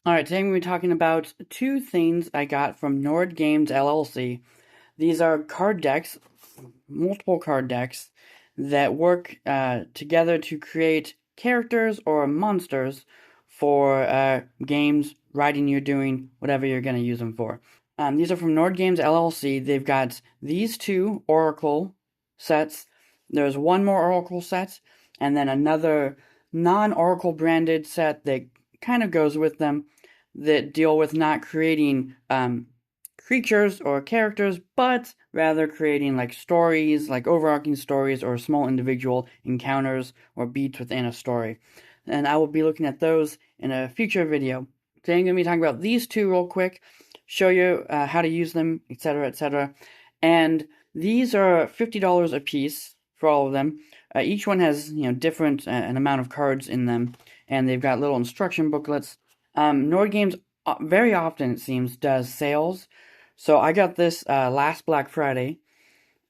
Alright, today I'm going to be talking about two things I got from Nord Games LLC. These are card decks, multiple card decks, that work together to create characters or monsters for games, writing you're doing, whatever you're going to use them for. These are from Nord Games LLC. They've got these two Oracle sets. There's one more Oracle set, and then another non-Oracle branded set that kind of goes with them that deal with not creating creatures or characters, but rather creating like stories, like overarching stories or small individual encounters or beats within a story. And I will be looking at those in a future video. Today I'm going to be talking about these two real quick, show you how to use them, etc., etc. And these are $50 a piece for all of them. Each one has different an amount of cards in them, and they've got little instruction booklets. Nord Games very often, it seems, does sales. So I got this last Black Friday,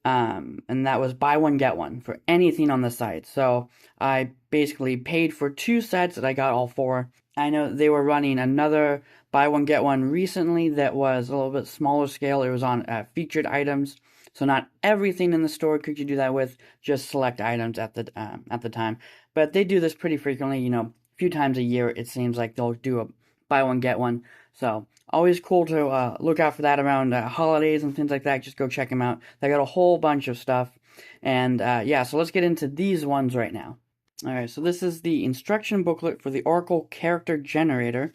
and that was buy one, get one for anything on the site. So I basically paid for two sets that I got all four. I know they were running another buy one, get one recently that was a little bit smaller scale. It was on featured items. So not everything in the store could you do that with, just select items at the time. But they do this pretty frequently, a few times a year. It seems like they'll do a buy one, get one. So always cool to look out for that around holidays and things like that. Just go check them out. They got a whole bunch of stuff. And yeah, so let's get into these ones right now. Alright, so this is the instruction booklet for the Oracle Character Generator.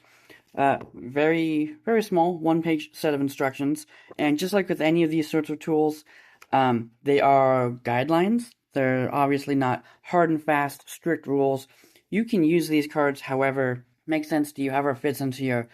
Very, very small, one-page set of instructions. And just like with any of these sorts of tools, they are guidelines. They're obviously not hard and fast, strict rules. You can use these cards however makes sense to you, however fits into your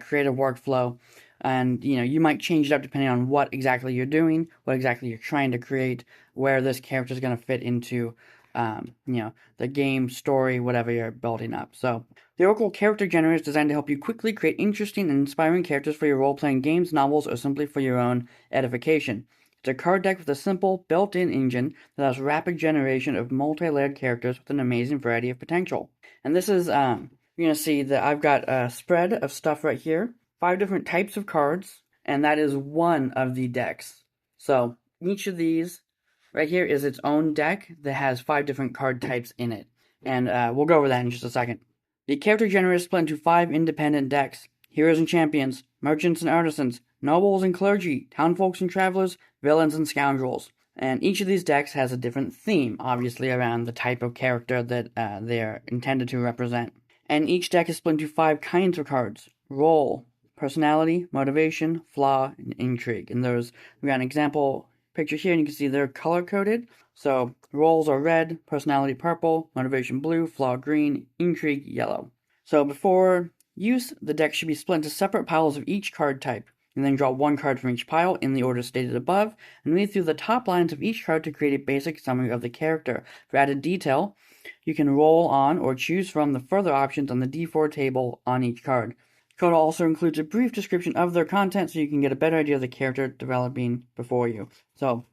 creative workflow. And, you might change it up depending on what exactly you're doing, what exactly you're trying to create, where this character is going to fit into, the game, story, whatever you're building up. So, the Oracle Character Generator is designed to help you quickly create interesting and inspiring characters for your role-playing games, novels, or simply for your own edification. It's a card deck with a simple, built-in engine that allows rapid generation of multi-layered characters with an amazing variety of potential. And this is, you're going to see that I've got a spread of stuff right here, 5 different types of cards, and that is one of the decks. So, each of these right here is its own deck that has 5 different card types in it. And we'll go over that in just a second. The character generator is split into 5 independent decks: heroes and champions, merchants and artisans, nobles and clergy, townfolks and travelers, villains and scoundrels. And each of these decks has a different theme, obviously around the type of character that they are intended to represent. And each deck is split into 5 kinds of cards: role, personality, motivation, flaw, and intrigue. And we got an example picture here, and you can see they're color-coded. So roles are red, personality purple, motivation blue, flaw green, intrigue yellow. So before use, the deck should be split into separate piles of each card type, and then draw one card from each pile in the order stated above, and read through the top lines of each card to create a basic summary of the character. For added detail, you can roll on or choose from the further options on the D4 table on each card. The code also includes a brief description of their content so you can get a better idea of the character developing before you. So,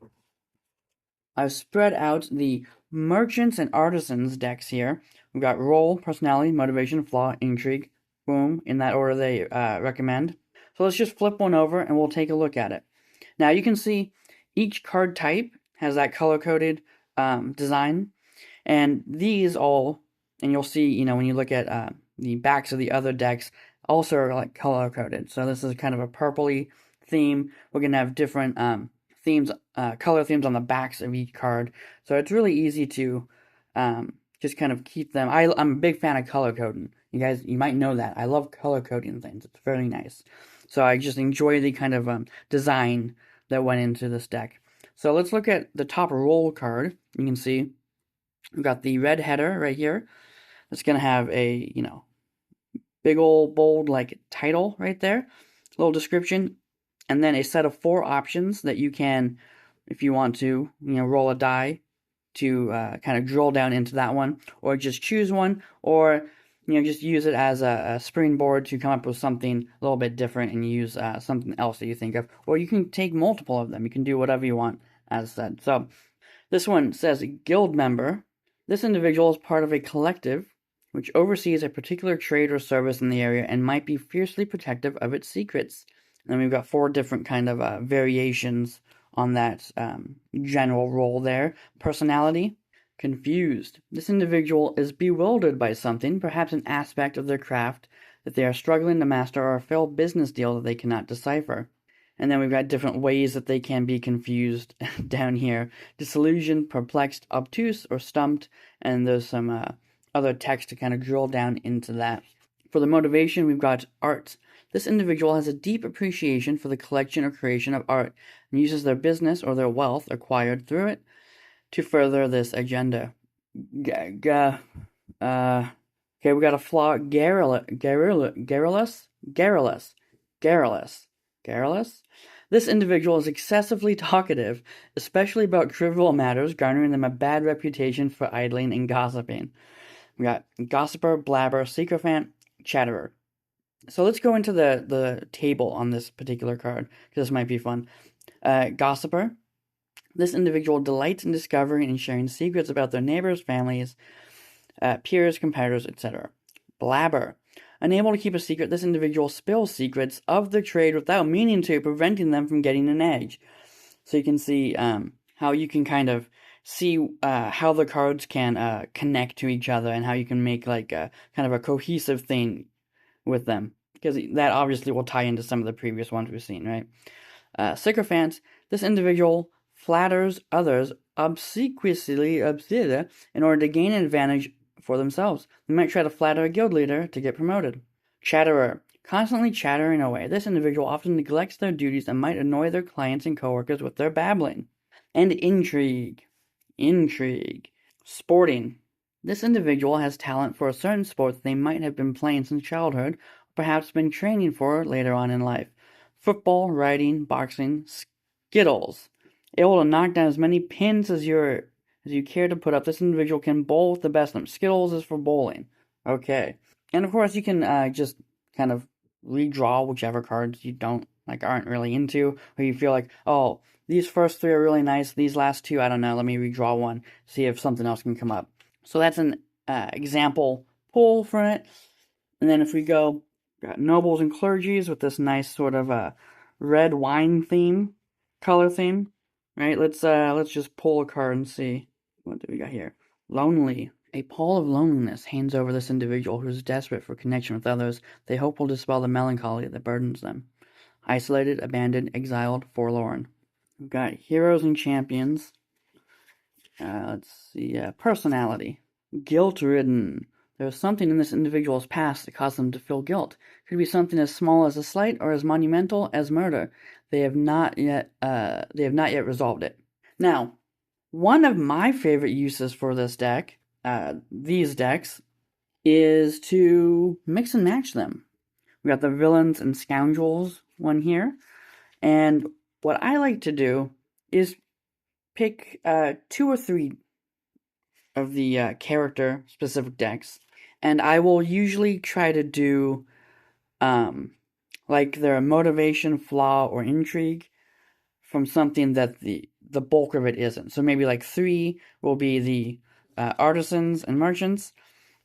I've spread out the merchants and artisans decks here. We've got role, personality, motivation, flaw, intrigue, boom, in that order they recommend. So let's just flip one over and we'll take a look at it. Now you can see each card type has that color-coded design, and these all, and you'll see, when you look at the backs of the other decks, also are like color-coded. So this is kind of a purpley theme. We're going to have different themes, color themes on the backs of each card. So it's really easy to just kind of keep them. I'm a big fan of color coding. You guys, you might know that. I love color coding things. It's very nice. So I just enjoy the kind of design that went into this deck. So let's look at the top roll card. You can see we've got the red header right here. It's going to have a, big old bold like title right there. Little description. And then a set of 4 options that you can, if you want to, roll a die to kind of drill down into that one, or just choose one, or just use it as a springboard to come up with something a little bit different and use something else that you think of. Or you can take multiple of them. You can do whatever you want, as said. So this one says guild member. This individual is part of a collective which oversees a particular trade or service in the area and might be fiercely protective of its secrets. And then we've got 4 different kind of variations on that general role there. Personality, confused. This individual is bewildered by something, perhaps an aspect of their craft that they are struggling to master or a failed business deal that they cannot decipher. And then we've got different ways that they can be confused down here. Disillusioned, perplexed, obtuse, or stumped. And there's some other text to kind of drill down into that. For the motivation, we've got art. This individual has a deep appreciation for the collection or creation of art and uses their business or their wealth acquired through it to further this agenda. Okay, we got a flaw. Garrulous. This individual is excessively talkative, especially about trivial matters, garnering them a bad reputation for idling and gossiping. We got gossiper, blabber, sycophant, chatterer. So let's go into the table on this particular card, because this might be fun. Gossiper. This individual delights in discovering and sharing secrets about their neighbors, families, peers, competitors, etc. Blabber. Unable to keep a secret, this individual spills secrets of the trade without meaning to, preventing them from getting an edge. So you can see how you can kind of see how the cards can connect to each other and how you can make like a kind of a cohesive thing with them. Because that obviously will tie into some of the previous ones we've seen, right? Sycophant. This individual flatters others obsequiously in order to gain an advantage for themselves. They might try to flatter a guild leader to get promoted. Chatterer. Constantly chattering away, this individual often neglects their duties and might annoy their clients and coworkers with their babbling. And intrigue. Sporting. This individual has talent for a certain sport that they might have been playing since childhood, or perhaps been training for later on in life. Football, riding, boxing, skittles. Able to knock down as many pins as you care to put up. This individual can bowl with the best of them. Skittles is for bowling. Okay. And of course you can just kind of redraw whichever cards you aren't really into, or you feel like, oh, these first 3 are really nice, these last 2, I don't know, let me redraw one, see if something else can come up. So that's an example pull for it. And then if we go, got nobles and clergies with this nice sort of red wine theme, color theme, right? Let's just pull a card and see what do we got here. Lonely. A pall of loneliness hangs over this individual who is desperate for connection with others. They hope will dispel the melancholy that burdens them. Isolated, abandoned, exiled, forlorn. We've got heroes and champions. Let's see. Personality. Guilt-ridden. There's something in this individual's past that caused them to feel guilt. It could be something as small as a slight or as monumental as murder. They have not yet resolved it. Now, one of my favorite uses for this deck, these decks, is to mix and match them. We got the villains and scoundrels one here, and what I like to do is pick 2 or 3 of the character specific decks, and I will usually try to do like their motivation, flaw, or intrigue from something that the bulk of it isn't. So maybe like 3 will be the artisans and merchants,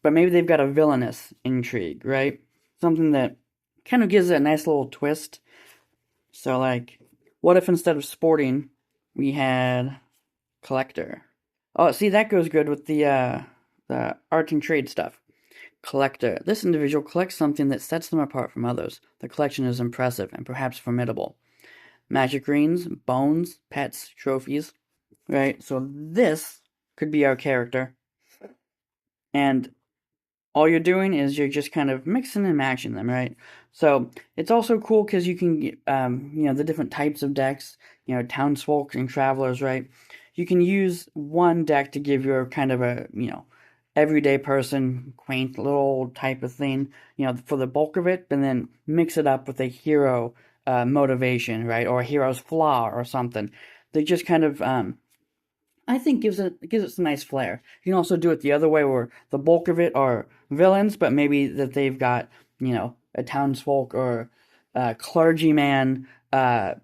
but maybe they've got a villainous intrigue, right? Something that kind of gives it a nice little twist. So like, what if instead of sporting, we had collector? Oh, see, that goes good with the art and trade stuff. Collector. This individual collects something that sets them apart from others. The collection is impressive and perhaps formidable. Magic greens, bones, pets, trophies. Right, so this could be our character. And all you're doing is you're just kind of mixing and matching them, right? So it's also cool because you can, the different types of decks, townsfolk and travelers, right? You can use one deck to give your kind of a, everyday person, quaint little type of thing, for the bulk of it, but then mix it up with a hero motivation, right? Or a hero's flaw or something. They just kind of, I think gives it some nice flair. You can also do it the other way where the bulk of it are villains, but maybe that they've got, a townsfolk or a clergyman, something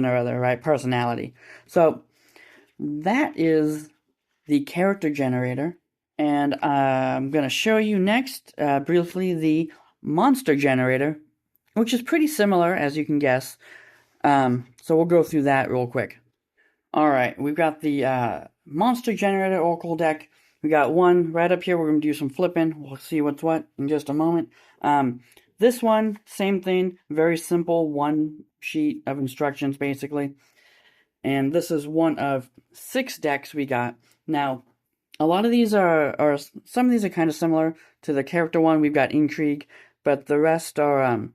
or other, right? Personality. So that is the character generator. And I'm going to show you next, briefly, the monster generator, which is pretty similar, as you can guess. So we'll go through that real quick. Alright, we've got the monster generator oracle deck. We got one right up here. We're going to do some flipping. We'll see what's what in just a moment. This one, same thing. Very simple, one sheet of instructions, basically. And this is one of 6 decks we got. Now, a lot of these are some of these are kind of similar to the character one. We've got Intrigue, but the rest are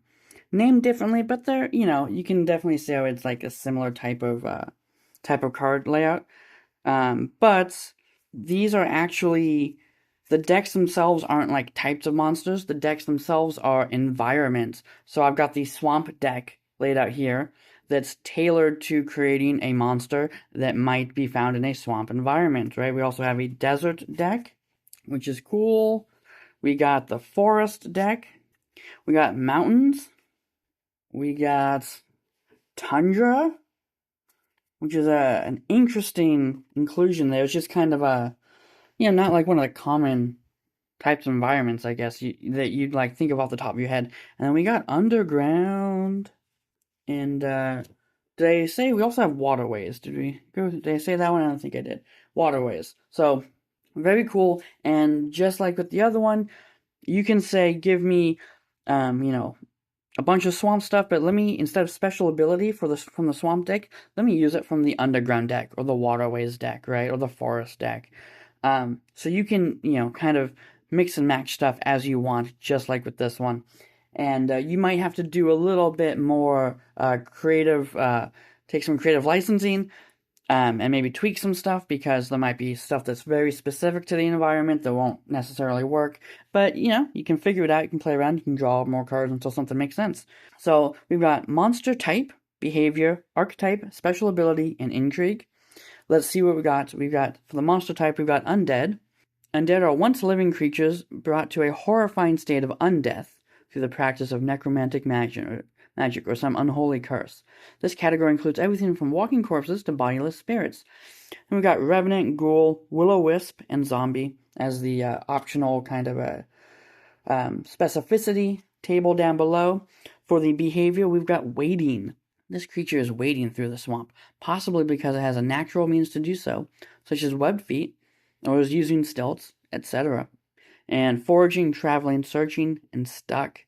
named differently, but they're, you can definitely see how it's like a similar type of card layout. But these are actually, the decks themselves aren't like types of monsters. The decks themselves are environments. So I've got the swamp deck laid out here that's tailored to creating a monster that might be found in a swamp environment, right? We also have a desert deck, which is cool. We got the forest deck. We got mountains. We got tundra, which is an interesting inclusion there. It's just kind of not like one of the common types of environments, I guess, that you'd like think of off the top of your head. And then we got underground, and did I say we also have waterways? Did I say that one? I don't think I did. Waterways. So very cool. And just like with the other one, you can say, give me, a bunch of swamp stuff, but let me, instead of special ability from the swamp deck, let me use it from the underground deck or the waterways deck, right, or the forest deck. So you can, kind of mix and match stuff as you want, just like with this one. And you might have to do a little bit more creative, take some creative licensing, and maybe tweak some stuff, because there might be stuff that's very specific to the environment that won't necessarily work. But, you can figure it out, you can play around, you can draw more cards until something makes sense. So we've got monster type, behavior, archetype, special ability, and intrigue. Let's see what we got. We've got, for the monster type, we've got undead. Undead are once living creatures brought to a horrifying state of undeath through the practice of necromantic magic or some unholy curse. This category includes everything from walking corpses to bodiless spirits. And we've got Revenant, Ghoul, Will-O-Wisp, and Zombie as the optional kind of a specificity table down below. For the behavior, we've got wading. This creature is wading through the swamp, possibly because it has a natural means to do so, such as webbed feet, or is using stilts, etc. And foraging, traveling, searching, and stuck.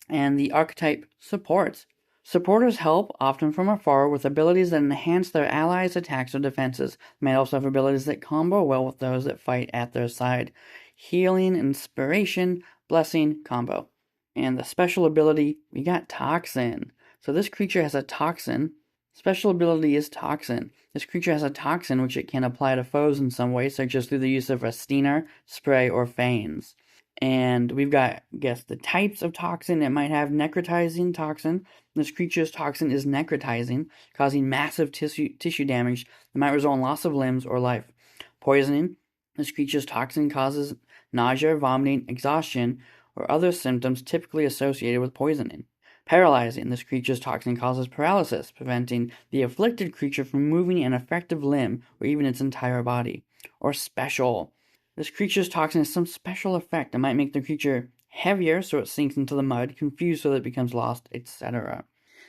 And the archetype support. Supporters help, often from afar, with abilities that enhance their allies' attacks or defenses. They may also have abilities that combo well with those that fight at their side. Healing, inspiration, blessing, combo. And the special ability, we got Toxin. So this creature has a Toxin. Special ability is Toxin. This creature has a Toxin which it can apply to foes in some way, such as through the use of a Steiner, spray, or feigns. And we've got, the types of toxin. It might have necrotizing toxin. This creature's toxin is necrotizing, causing massive tissue damage that might result in loss of limbs or life. Poisoning. This creature's toxin causes nausea, vomiting, exhaustion, or other symptoms typically associated with poisoning. Paralyzing. This creature's toxin causes paralysis, preventing the afflicted creature from moving an effective limb or even its entire body. Or special. This creature's toxin has some special effect that might make the creature heavier so it sinks into the mud, confused so that it becomes lost, etc.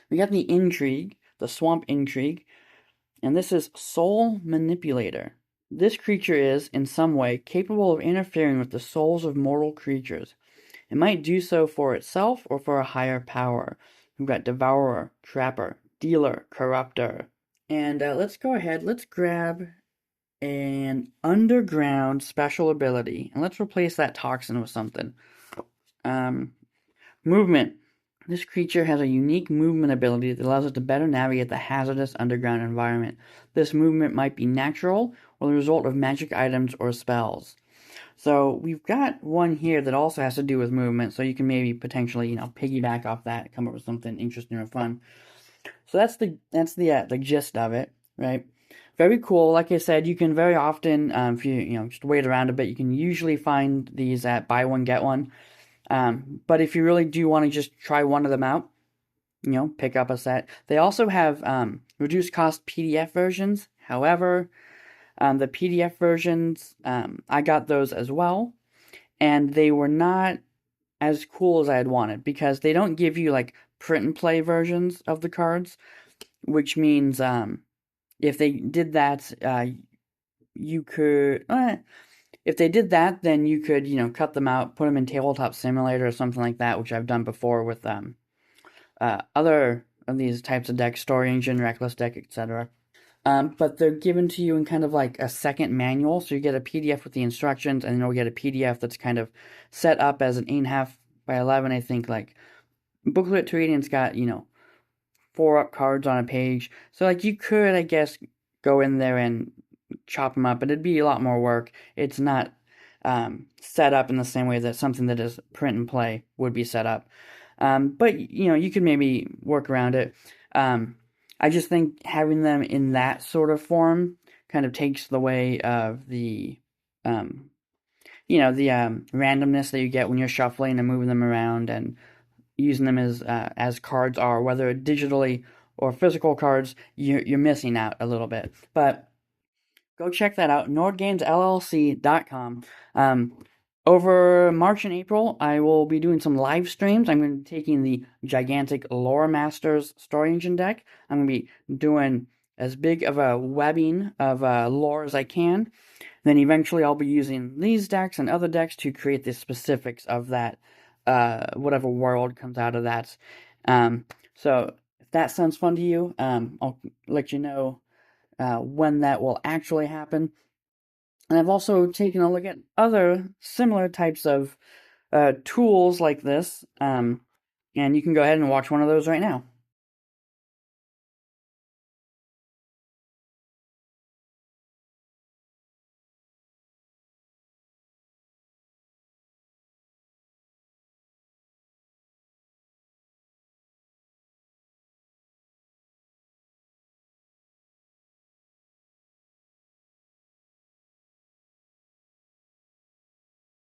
We got the intrigue, the swamp intrigue, and this is Soul Manipulator. This creature is, in some way, capable of interfering with the souls of mortal creatures. It might do so for itself or for a higher power. We've got Devourer, Trapper, Dealer, Corruptor. And let's go ahead, let's grab an underground special ability, and let's replace that toxin with something. Movement. This creature has a unique movement ability that allows it to better navigate the hazardous underground environment. This movement might be natural or the result of magic items or spells. So we've got one here that also has to do with movement, so you can maybe potentially, piggyback off that, come up with something interesting or fun. So that's the gist of it, right? Very cool. Like I said, you can very often, if you just wait around a bit, you can usually find these at buy one get one. But if you really do want to just try one of them out, pick up a set. They also have reduced cost PDF versions. However, The PDF versions, I got those as well, and they were not as cool as I had wanted because they don't give you like print and play versions of the cards, which means if they did that, you could. If they did that, then you could, cut them out, put them in Tabletop Simulator or something like that, which I've done before with other of these types of decks, Story Engine, Reckless Deck, etc. But they're given to you in kind of like a second manual, so you get a PDF with the instructions, and you'll get a PDF that's kind of set up as an 8.5 by 11, I think, like booklet to read, and it's got, 4 up cards on a page. So, like, you could, I guess, go in there and chop them up, but it'd be a lot more work. It's not set up in the same way that something that is print and play would be set up. But you could maybe work around it. I just think having them in that sort of form kind of takes the way of the randomness that you get when you're shuffling and moving them around and using them as cards are, whether digitally or physical cards. You're missing out a little bit, but go check that out, nordgamesllc.com. Over March and April, I will be doing some live streams. I'm going to be taking the gigantic Lore Masters Story Engine deck. I'm going to be doing as big of a webbing of lore as I can. Then eventually I'll be using these decks and other decks to create the specifics of that, whatever world comes out of that. So if that sounds fun to you, I'll let you know when that will actually happen. And I've also taken a look at other similar types of tools like this, and you can go ahead and watch one of those right now.